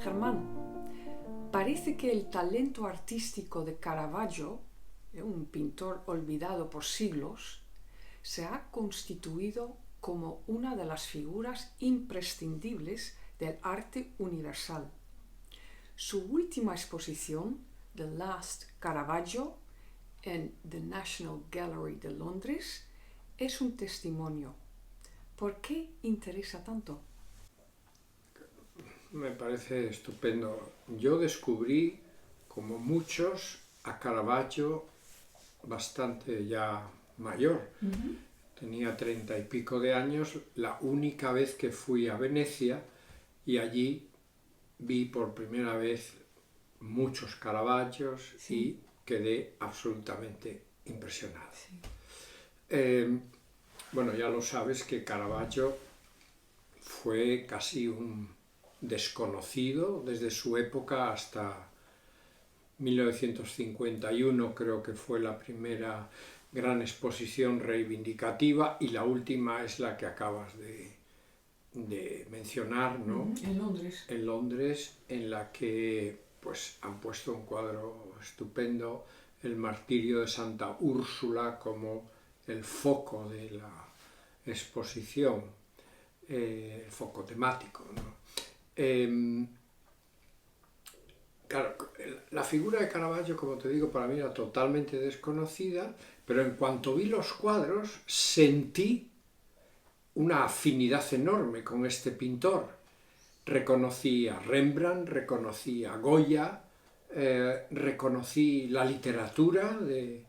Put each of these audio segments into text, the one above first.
Germán, parece que el talento artístico de Caravaggio, un pintor olvidado por siglos, se ha constituido como una de las figuras imprescindibles del arte universal. Su última exposición, The Last Caravaggio, en The National Gallery de Londres, es un testimonio. ¿Por qué interesa tanto? Me parece estupendo. Yo descubrí, como muchos, a Caravaggio bastante ya mayor. Tenía 30 y pico de años, la única vez que fui a Venecia, y allí vi por primera vez muchos Caravaggios y quedé absolutamente impresionado. Bueno, ya lo sabes que Caravaggio fue casi un desconocido desde su época hasta 1951, creo que fue la primera gran exposición reivindicativa, y la última es la que acabas de mencionar, ¿no? En Londres, en la que pues han puesto un cuadro estupendo, el martirio de Santa Úrsula, como el foco de la exposición, el foco temático, ¿no? Claro, la figura de Caravaggio, como te digo, para mí era totalmente desconocida, pero en cuanto vi los cuadros sentí una afinidad enorme con este pintor. Reconocí a Rembrandt, reconocí a Goya, reconocí la literatura de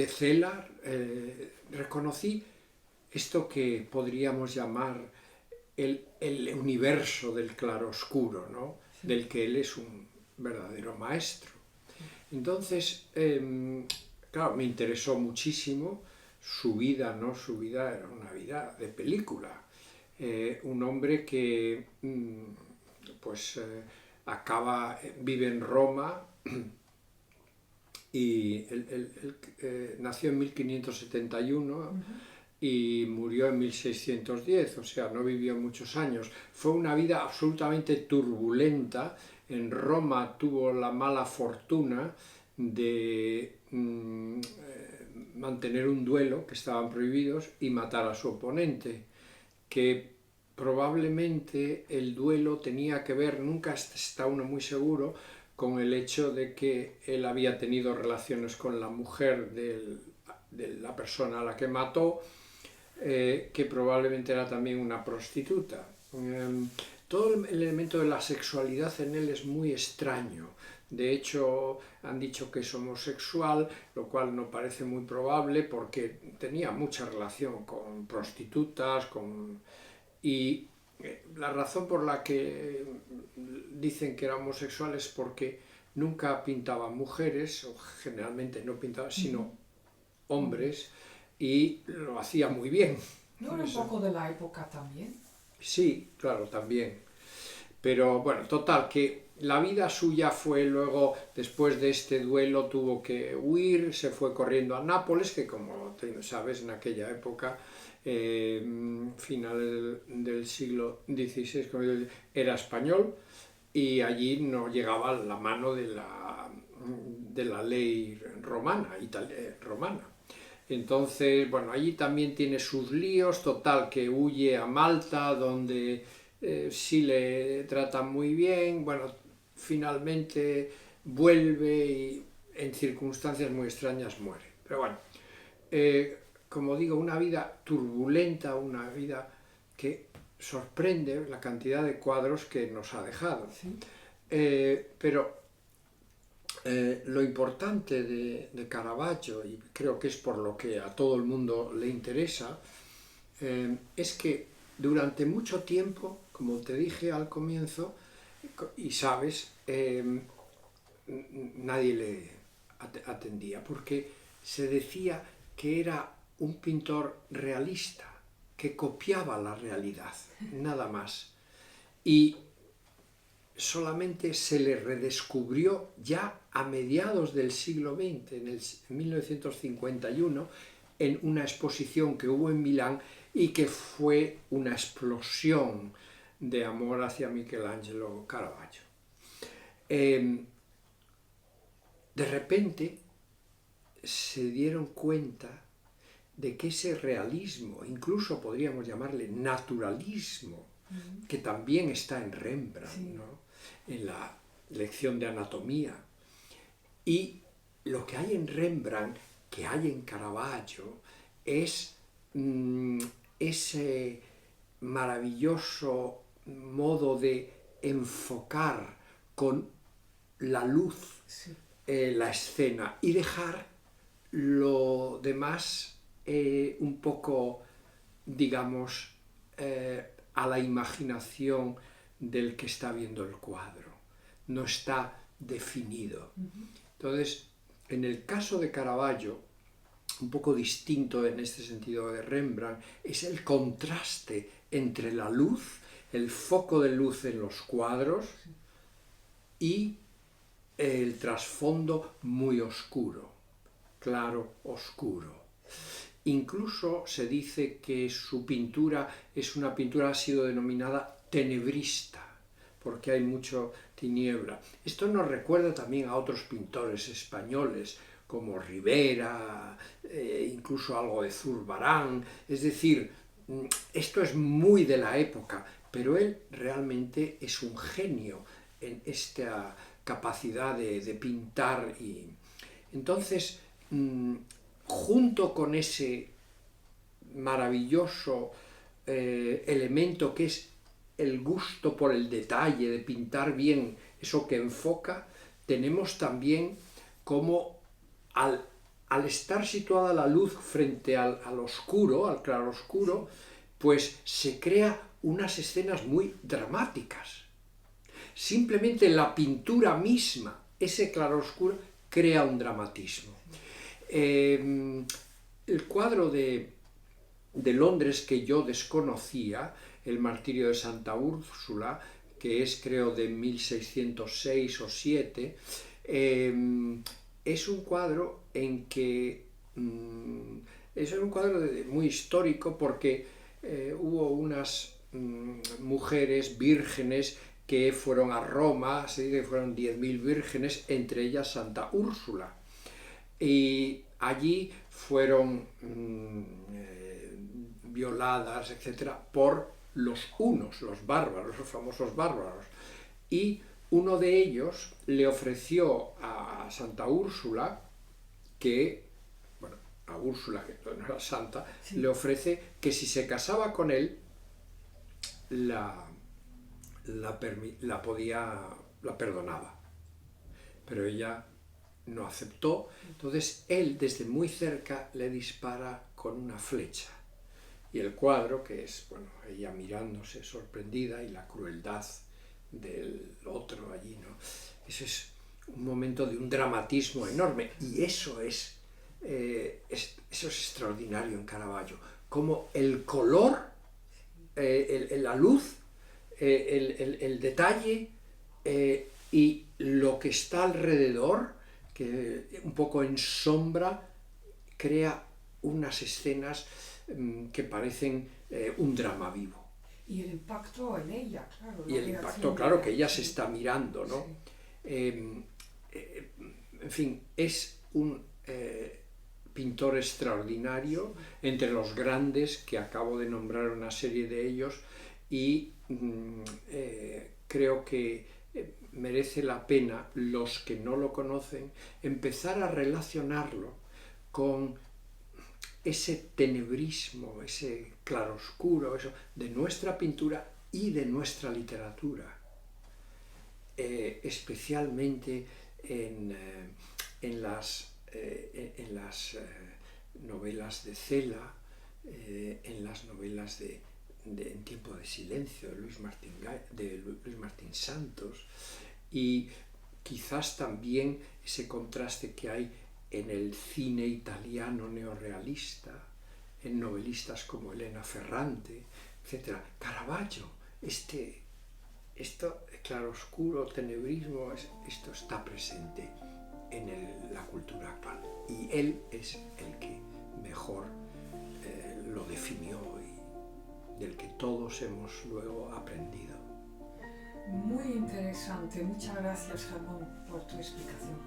Cellar, reconocí esto que podríamos llamar el universo del claroscuro, ¿no? Sí. Del que él es un verdadero maestro. Entonces, claro, me interesó muchísimo su vida, ¿no? Su vida era una vida de película. Un hombre que vive en Roma, y él nació en 1571 y murió en 1610, o sea, no vivió muchos años. Fue una vida absolutamente turbulenta. En Roma tuvo la mala fortuna de mantener un duelo, que estaban prohibidos, y matar a su oponente, que probablemente el duelo tenía que ver, nunca está uno muy seguro, con el hecho de que él había tenido relaciones con la mujer de la persona a la que mató, que probablemente era también una prostituta. Todo el elemento de la sexualidad en él es muy extraño. De hecho, han dicho que es homosexual, lo cual no parece muy probable porque tenía mucha relación con prostitutas, y la razón por la que dicen que era homosexual es porque nunca pintaba mujeres, o generalmente no pintaba, sino hombres, y lo hacía muy bien. ¿No era un poco de la época también? Sí, claro, también. Pero bueno, total, que la vida suya fue luego, después de este duelo, tuvo que huir, se fue corriendo a Nápoles, que como sabes, en aquella época, final del siglo XVI, era español, y allí no llegaba la mano de la ley romana. Entonces, bueno, allí también tiene sus líos, total, que huye a Malta, donde sí le tratan muy bien. Bueno, finalmente vuelve y en circunstancias muy extrañas muere. Pero bueno, como digo, una vida turbulenta, una vida que sorprende la cantidad de cuadros que nos ha dejado. Sí. Pero lo importante de Caravaggio, y creo que es por lo que a todo el mundo le interesa, es que durante mucho tiempo, como te dije al comienzo, y sabes, nadie le atendía, porque se decía que era un pintor realista, que copiaba la realidad, nada más. Y solamente se le redescubrió ya a mediados del siglo XX, en 1951, en una exposición que hubo en Milán y que fue una explosión de amor hacia Michelangelo Caravaggio. De repente se dieron cuenta de que ese realismo, incluso podríamos llamarle naturalismo, que también está en Rembrandt, ¿no? En la lección de anatomía, y lo que hay en Rembrandt, que hay en Caravaggio, es ese maravilloso modo de enfocar con la luz la escena y dejar lo demás un poco, digamos, a la imaginación del que está viendo el cuadro. No está definido. Entonces, en el caso de Caravaggio, un poco distinto en este sentido de Rembrandt, es el contraste entre la luz, el foco de luz en los cuadros y el trasfondo muy oscuro, claro, oscuro. Incluso se dice que su pintura es una pintura, ha sido denominada tenebrista, porque hay mucho tiniebla. Esto nos recuerda también a otros pintores españoles, como Rivera, incluso algo de Zurbarán. Es decir, esto es muy de la época, pero él realmente es un genio en esta capacidad de pintar. Y entonces, junto con ese maravilloso elemento que es el gusto por el detalle, de pintar bien eso que enfoca, tenemos también como al estar situada la luz frente al oscuro, al claroscuro, pues se crea unas escenas muy dramáticas. Simplemente la pintura misma, ese claroscuro, crea un dramatismo. El cuadro de Londres que yo desconocía, El martirio de Santa Úrsula, que es creo de 1606 o 7, es un cuadro en que es un cuadro muy histórico porque hubo unas mujeres vírgenes que fueron a Roma, se dice que fueron 10.000 vírgenes, entre ellas Santa Úrsula. Y allí fueron violadas, etcétera, por los hunos, los bárbaros, los famosos bárbaros. Y uno de ellos le ofreció a Santa Úrsula que, bueno, a Úrsula, que no era santa, le ofrece que si se casaba con él, la perdonaba. Pero ella no aceptó. Entonces él desde muy cerca le dispara con una flecha. Y el cuadro, que es, bueno, ella mirándose sorprendida y la crueldad del otro allí, ¿no? Eso es un momento de un dramatismo enorme. Y eso es extraordinario en Caravaggio. Como el color, la luz, el detalle y lo que está alrededor, que un poco en sombra, crea unas escenas que parecen un drama vivo. Y el impacto en ella, claro. Y el impacto, claro, que ella se está mirando, ¿no? Sí. En fin, es un pintor extraordinario, entre los grandes, que acabo de nombrar una serie de ellos, y creo que merece la pena, los que no lo conocen, empezar a relacionarlo con ese tenebrismo, ese claroscuro, eso, de nuestra pintura y de nuestra literatura, especialmente en las novelas de Cela, en las novelas En tiempo de silencio de Luis Martín Santos, y quizás también ese contraste que hay en el cine italiano neorrealista, en novelistas como Elena Ferrante, etc. Caravaggio, esto claroscuro, tenebrismo, esto está presente en la cultura actual. Y él es el que mejor lo definió y del que todos hemos luego aprendido. Muy interesante. Muchas gracias, Ramón, por tu explicación.